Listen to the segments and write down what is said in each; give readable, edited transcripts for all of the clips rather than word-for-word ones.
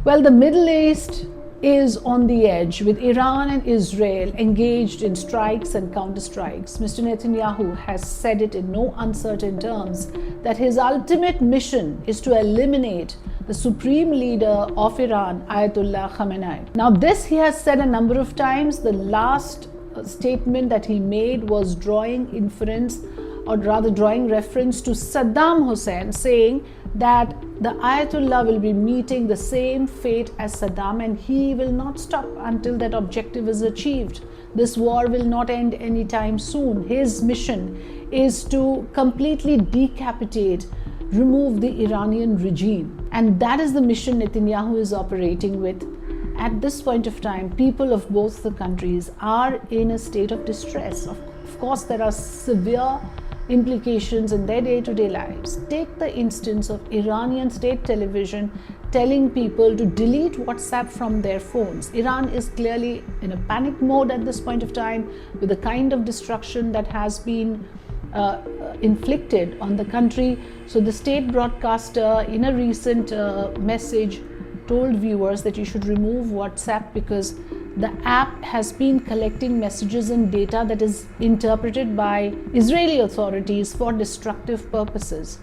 Well, the Middle East is on the edge, with Iran and Israel engaged in strikes and counterstrikes. Mr. Netanyahu has said it in no uncertain terms that his ultimate mission is to eliminate the supreme leader of Iran, Ayatollah Khamenei. Now, this he has said a number of times. The last statement that he made was drawing reference to Saddam Hussein, saying that the Ayatollah will be meeting the same fate as Saddam and he will not stop until that objective is achieved. This war will not end anytime soon. His mission is to completely decapitate, remove the Iranian regime. And that is the mission Netanyahu is operating with. At this point of time, people of both the countries are in a state of distress. Of course, there are severe implications in their day-to-day lives. Take the instance of Iranian state television telling people to delete WhatsApp from their phones. Iran is clearly in a panic mode at this point of time, with the kind of destruction that has been inflicted on the country. So the state broadcaster in a recent message told viewers that you should remove WhatsApp because the app has been collecting messages and data that is interpreted by Israeli authorities for destructive purposes.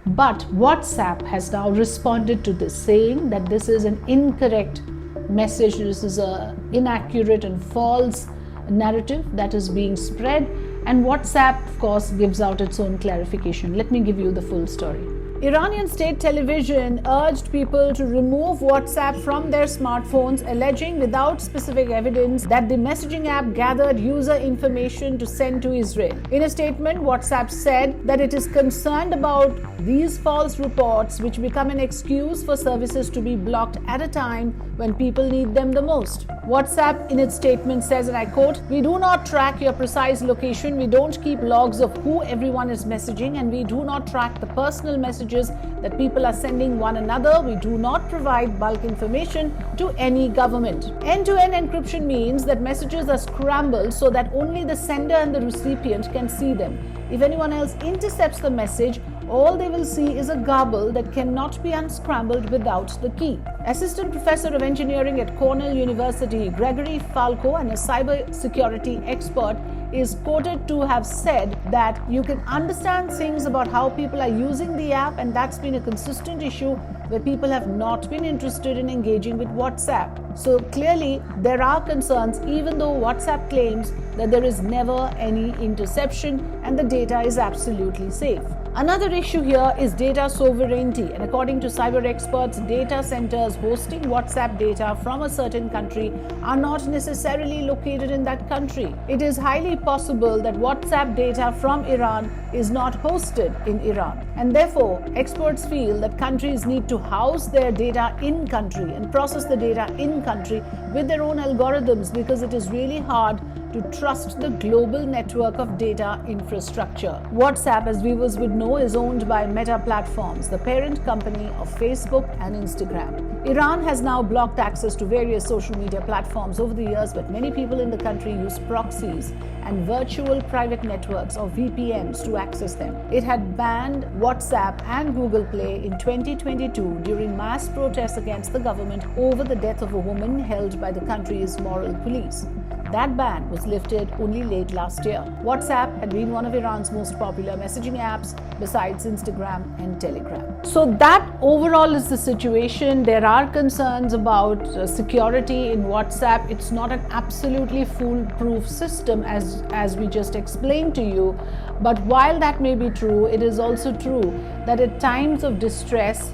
But WhatsApp has now responded to this, saying that this is an incorrect message, this is an inaccurate and false narrative that is being spread, and WhatsApp, of course, gives out its own clarification. Let me give you the full story. Iranian state television urged people to remove WhatsApp from their smartphones, alleging without specific evidence that the messaging app gathered user information to send to Israel. In a statement, WhatsApp said that it is concerned about these false reports, which become an excuse for services to be blocked at a time when people need them the most. WhatsApp in its statement says, and I quote, "We do not track your precise location, we don't keep logs of who everyone is messaging, and we do not track the personal messages that people are sending one another. We do not provide bulk information to any government." End-to-end encryption means that messages are scrambled so that only the sender and the recipient can see them. If anyone else intercepts the message, all they will see is a garble that cannot be unscrambled without the key. Assistant Professor of Engineering at Cornell University, Gregory Falco, and a cybersecurity expert, is quoted to have said that you can understand things about how people are using the app, and that's been a consistent issue where people have not been interested in engaging with WhatsApp. So clearly there are concerns, even though WhatsApp claims that there is never any interception and the data is absolutely safe. Another issue here is data sovereignty, and according to cyber experts, data centers hosting WhatsApp data from a certain country are not necessarily located in that country. It is highly possible that WhatsApp data from Iran is not hosted in Iran, and therefore experts feel that countries need to house their data in country and process the data in country with their own algorithms, because it is really hard to trust the global network of data infrastructure. WhatsApp, as viewers would know, is owned by Meta Platforms, the parent company of Facebook and Instagram. Iran has now blocked access to various social media platforms over the years, but many people in the country use proxies and virtual private networks or VPNs to access them. It had banned WhatsApp and Google Play in 2022 during mass protests against the government over the death of a woman held by the country's moral police. That ban was lifted only late last year. WhatsApp had been one of Iran's most popular messaging apps besides Instagram and Telegram. So that overall is the situation. There are concerns about security in WhatsApp. It's not an absolutely foolproof system as we just explained to you. But while that may be true, it is also true that at times of distress,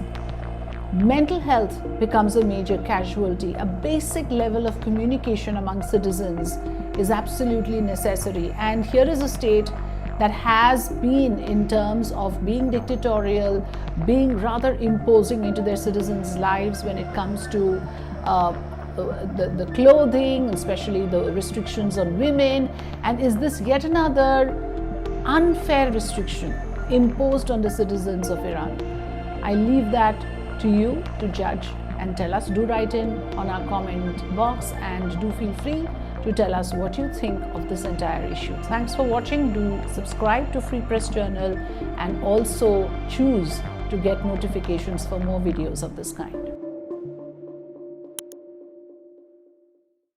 mental health becomes a major casualty. A basic level of communication among citizens is absolutely necessary. And here is a state that has been, in terms of being dictatorial, being rather imposing into their citizens' lives when it comes to the clothing, especially the restrictions on women. And is this yet another unfair restriction imposed on the citizens of Iran? I leave that to you to judge and tell us. Do write in on our comment box, and do feel free to tell us what you think of this entire issue. Thanks for watching. Do subscribe to Free Press Journal and also choose to get notifications for more videos of this kind.